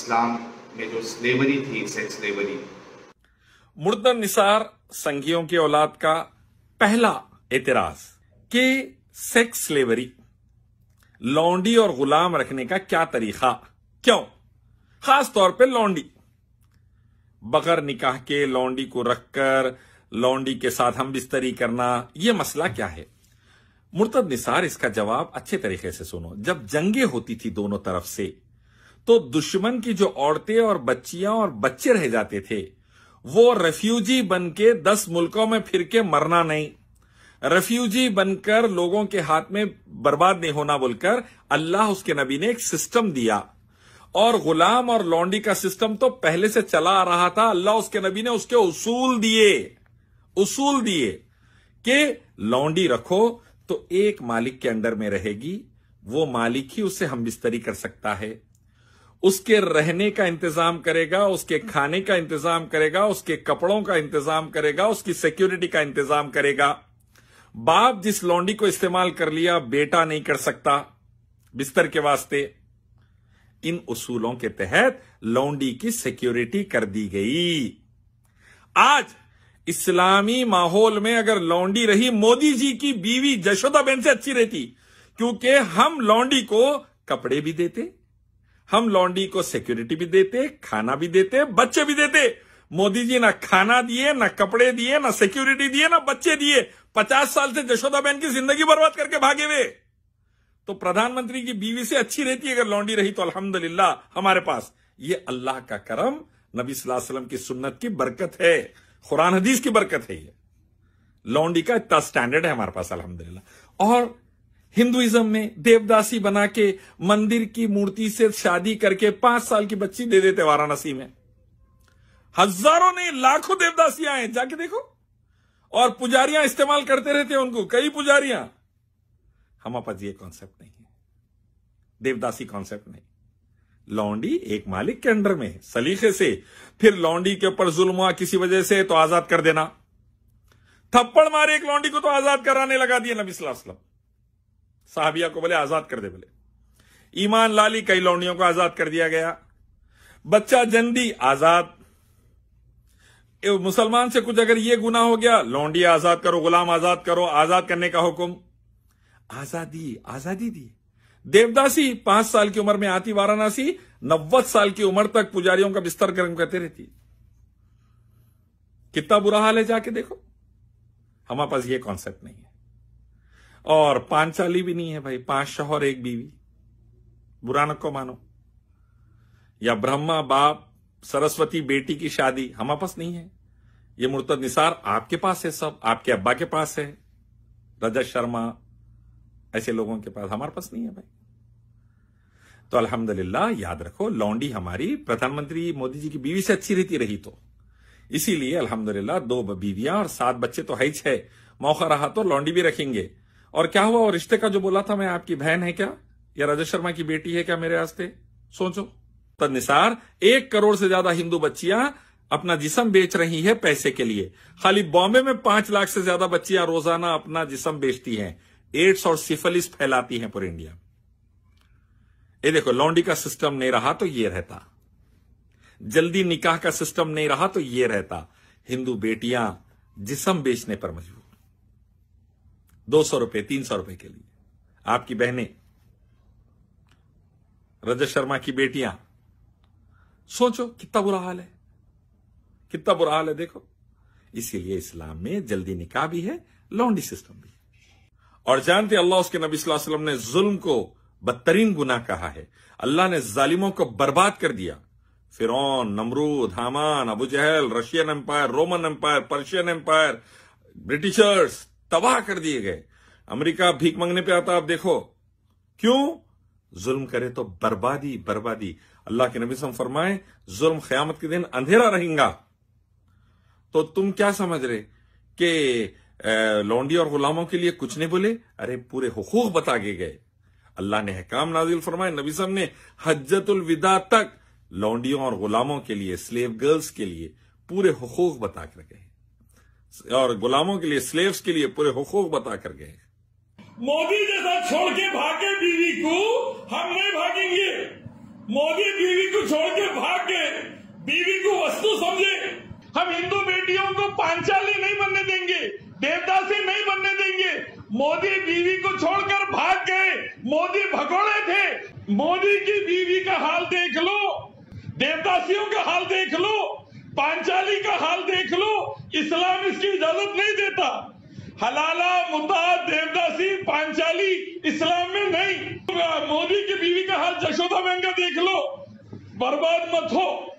इस्लाम में जो स्लेवरी थी, सेक्स स्लेवरी। मुर्तद निसार संघियों की औलाद का पहला एतराज कि सेक्स स्लेवरी, लौंडी और गुलाम रखने का क्या तरीका, क्यों खास तौर पे लौंडी, बगैर निकाह के लौंडी को रखकर लौंडी के साथ हम बिस्तरी करना, यह मसला क्या है। मुर्तद निसार इसका जवाब अच्छे तरीके से सुनो। जब जंगें होती थी दोनों तरफ से, तो दुश्मन की जो औरतें और बच्चियां और बच्चे रह जाते थे, वो रेफ्यूजी बन के 10 मुल्कों में फिर के मरना नहीं, रेफ्यूजी बनकर लोगों के हाथ में बर्बाद नहीं होना बोलकर अल्लाह उसके नबी ने एक सिस्टम दिया। और गुलाम और लौंडी का सिस्टम तो पहले से चला आ रहा था। अल्लाह उसके नबी ने उसके उसूल दिए कि लौंडी रखो तो एक मालिक के अंडर में रहेगी, वो मालिक ही उसे हम बिस्तरी कर सकता है, उसके रहने का इंतजाम करेगा, उसके खाने का इंतजाम करेगा, उसके कपड़ों का इंतजाम करेगा, उसकी सिक्योरिटी का इंतजाम करेगा। बाप जिस लौंडी को इस्तेमाल कर लिया, बेटा नहीं कर सकता बिस्तर के वास्ते। इन उसूलों के तहत लौंडी की सिक्योरिटी कर दी गई। आज इस्लामी माहौल में अगर लौंडी रही, मोदी जी की बीवी जशोदाबेन से अच्छी रहती, क्योंकि हम लौंडी को कपड़े भी देते, हम लौंडी को सिक्योरिटी भी देते, खाना भी देते, बच्चे भी देते। मोदी जी ना खाना दिए, ना कपड़े दिए, ना सिक्योरिटी दिए, ना बच्चे दिए। 50 साल से जशोदाबेन की जिंदगी बर्बाद करके भागे हुए। तो प्रधानमंत्री की बीवी से अच्छी रहती अगर लौंडी रही तो अल्हम्दुलिल्लाह हमारे पास। ये अल्लाह का करम, नबी सल्लल्लाहु अलैहि वसल्लम की सुन्नत की बरकत है, कुरान हदीस की बरकत है। ये लौंडी का इतना स्टैंडर्ड है हमारे पास अल्हम्दुलिल्लाह। और हिंदुइज्म में देवदासी बना के मंदिर की मूर्ति से शादी करके 5 साल की बच्ची दे देते वाराणसी में। हजारों नहीं लाखों देवदासियां हैं, जाके देखो। और पुजारियां इस्तेमाल करते रहते हैं उनको, कई पुजारियां। हमारे पास ये कॉन्सेप्ट नहीं है, देवदासी कॉन्सेप्ट नहीं। लौंडी एक मालिक के अंडर में सलीके से, फिर लौंडी के ऊपर जुल्म हुआ किसी वजह से तो आजाद कर देना। थप्पड़ मारे एक लौंडी को तो आजाद कराने लगा दिया नबी सल्लल्लाहु अलैहि वसल्लम। साहबिया को बोले आजाद कर दे, बोले ईमान लाली, कई लौंडियों को आजाद कर दिया गया। बच्चा जंदी आजाद। मुसलमान से कुछ अगर ये गुनाह हो गया, लौंडी आजाद करो, गुलाम आजाद करो, आजाद करने का हुक्म। आजादी दी। देवदासी 5 साल की उम्र में आती वाराणसी, 90 साल की उम्र तक पुजारियों का बिस्तर गर्म करते रहती। कितना बुरा हाल है, जाके देखो। हमारे पास ये कॉन्सेप्ट नहीं है। और पांचाली भी नहीं है भाई, 5 शौहर 1 बीवी, बुरा न को मानो। या ब्रह्मा बाप सरस्वती बेटी की शादी, हमारे पास नहीं है। ये मुर्तद निसार आपके पास है, सब आपके अब्बा के पास है, रजत शर्मा, ऐसे लोगों के पास, हमारे पास नहीं है भाई। तो अल्हम्दुलिल्लाह याद रखो, लौंडी हमारी प्रधानमंत्री मोदी जी की बीवी से अच्छी रहती रही तो इसीलिए अल्हम्दुलिल्लाह 2 बीवियां और 7 बच्चे तो है ही 6। मौका रहा तो लौंडी भी रखेंगे। और क्या हुआ, और रिश्ते का जो बोला था मैं, आपकी बहन है क्या या रजत शर्मा की बेटी है क्या मेरे वास्ते, सोचो। तो निसार 1 करोड़ से ज्यादा हिंदू बच्चियां अपना जिस्म बेच रही है पैसे के लिए। खाली बॉम्बे में 5 लाख से ज्यादा बच्चियां रोजाना अपना जिस्म बेचती हैं, एड्स और सिफिलिस फैलाती हैं पूरे इंडिया। ये देखो, लौंडी का सिस्टम नहीं रहा तो ये रहता, जल्दी निकाह का सिस्टम नहीं रहा तो ये रहता। हिंदू बेटियां जिस्म बेचने पर मजबूर, 200 रुपए 300 रुपए के लिए। आपकी बहनें, रजत शर्मा की बेटियां, सोचो कितना बुरा हाल है, कितना बुरा हाल है देखो। इसीलिए इस्लाम में जल्दी निकाह भी है, लौंडी सिस्टम भी है। और जानते अल्लाह उसके नबी सल्लल्लाहु अलैहि वसल्लम ने जुल्म को बदतरीन गुनाह कहा है। अल्लाह ने जालिमों को बर्बाद कर दिया। फिरौन, नमरूद, हामान, अबू जहल, Russian empire, Roman empire, Persian empire, Britishers तबाह कर दिए गए। अमेरिका भीख मांगने पे आता, आप देखो क्यों, जुल्म करे तो बर्बादी बर्बादी। अल्लाह के नबी सल्लल्लाहु अलैहि वसल्लम फरमाए, जुल्म क़यामत के दिन अंधेरा रहेगा। तो तुम क्या समझ रहे कि लौंडी और गुलामों के लिए कुछ नहीं बोले? अरे पूरे हुकूक बता के गए। अल्लाह ने हकाम नाजिल फरमाए, नबी सल्लल्लाहु अलैहि वसल्लम ने हज्जतुल विदा तक लौंडियों और गुलामों के लिए, स्लेव गर्ल्स के लिए पूरे हुकूक बता कर गए, और गुलामों के लिए, स्लेव्स के लिए पूरे हुकूक बता कर गए। मोदी जैसा छोड़ के भागे बीवी को हम नहीं भागेंगे। मोदी बीवी को छोड़ के मोदी बीवी को छोड़कर भाग गए, मोदी भगोड़े थे। मोदी की बीवी का हाल देख लो, देवदासियों का हाल देख लो, पांचाली का हाल देख लो। इस्लाम इसकी इजाजत नहीं देता। हलाला, मुता, देवदासी, पांचाली इस्लाम में नहीं। मोदी की बीवी का हाल जशोदा बहन का देख लो। बर्बाद मत हो।